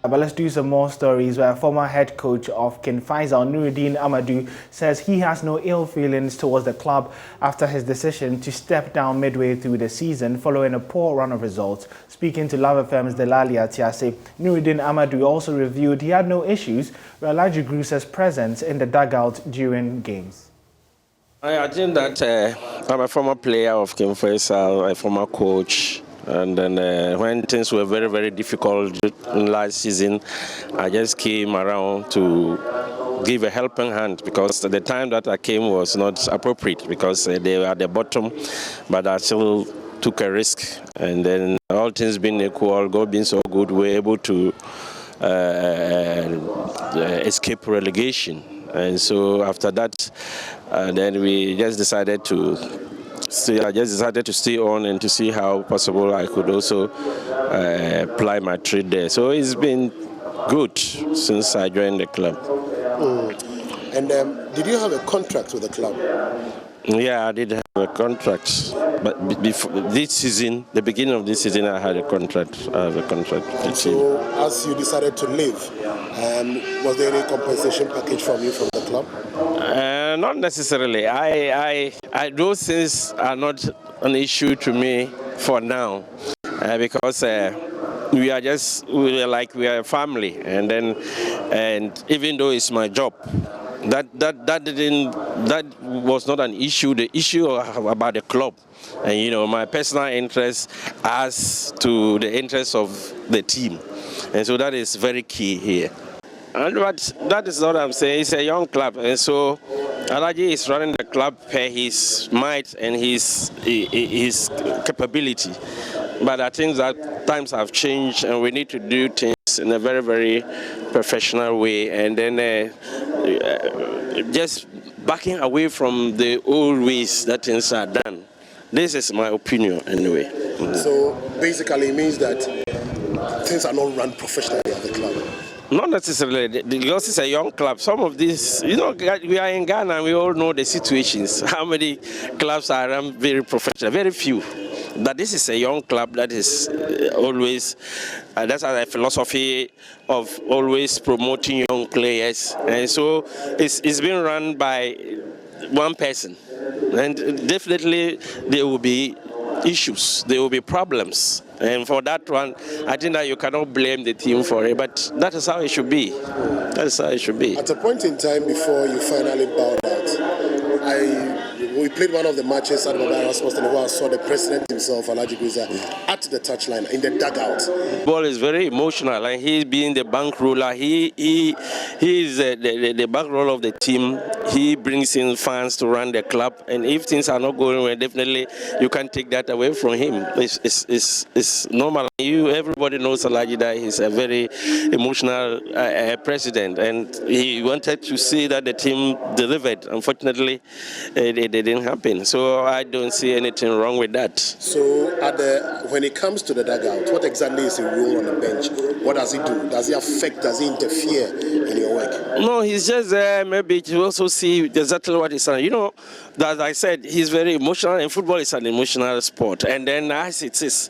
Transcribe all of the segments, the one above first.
But let's do some more stories where former head coach of Faisal, Nurudeen Amadu, says he has no ill feelings towards the club after his decision to step down midway through the season following a poor run of results. Speaking to Love FM's Delali Atiase, Nurudeen Amadu also revealed he had no issues with Alhaji Grusa's presence in the dugout during games. I think that I'm a former player of Faisal, a former coach. And then when things were very, very difficult last season, I just came around to give a helping hand because the time that I came was not appropriate because they were at the bottom, but I still took a risk. And then all things being equal, God being so good, we were able to escape relegation. And so after that, then we just decided to stay on and to see how possible I could also apply my trade there. So it's been good since I joined the club. And did you have a contract with the club? Yeah, I did have a contract, but before this season, the beginning of this season, I had a contract. I have a contract with the team. So, as you decided to leave, was there any compensation package from you from the club? Not necessarily. Those things are not an issue to me for now, because we are a family, and even though it's my job. That was not an issue. The issue about the club, and my personal interest as to the interest of the team, and so that is very key here. But that is what I'm saying. It's a young club, and so Alhaji is running the club per his might and his capability. But I think that times have changed, and we need to do things in a very, very professional way, and then just backing away from the old ways that things are done. This is my opinion, anyway. So basically, it means that things are not run professionally at the club. Not necessarily, because it's a young club. Some of these, we are in Ghana and we all know the situations. How many clubs are run very professional? Very few. But this is a young club that is always, that's a philosophy of always promoting young players. And so it's been run by one person. And definitely there will be issues, there will be problems. And for that one, I think that you cannot blame the team for it, but that is how it should be. That is how it should be. At a point in time before you finally bowed out, we played one of the matches at Mobile Sports and I saw the president himself, Alhaji Grusa, at the touchline in the dugout. Ball is very emotional, and he being the bankroller, he is the bankroller of the team. He brings in fans to run the club, and if things are not going well, definitely you can't take that away from him. It's normal. Everybody knows Alhaji that he's a very emotional president, and he wanted to see that the team delivered. Unfortunately, they didn't happen. So I don't see anything wrong with that. So when it comes to the dugout, what exactly is your role on the bench? What does he do? Does he affect, does he interfere in your work? No, he's just there maybe to also see exactly what he's saying. As I said, he's very emotional, and football is an emotional sport. And then as it is,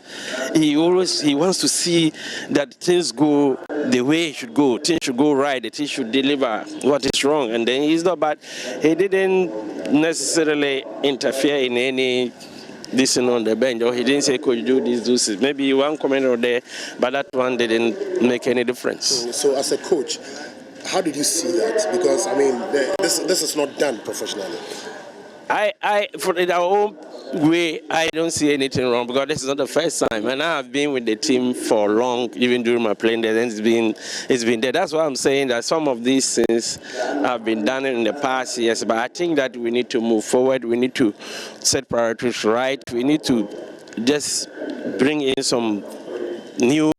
he wants to see that things go the way it should go. Things should go right. The team should deliver what is wrong. And then he's not bad. He didn't necessarily interfere in any this on the bench, or he didn't say, could you do this? Maybe one comment or there, but that one didn't make any difference. So as a coach, how did you see that? Because, I mean, this is not done professionally. For our own way, I don't see anything wrong because this is not the first time, and I have been with the team for long, even during my playing days, and it's been there. That's why I'm saying that some of these things have been done in the past years, but I think that we need to move forward. We need to set priorities right. We need to just bring in some new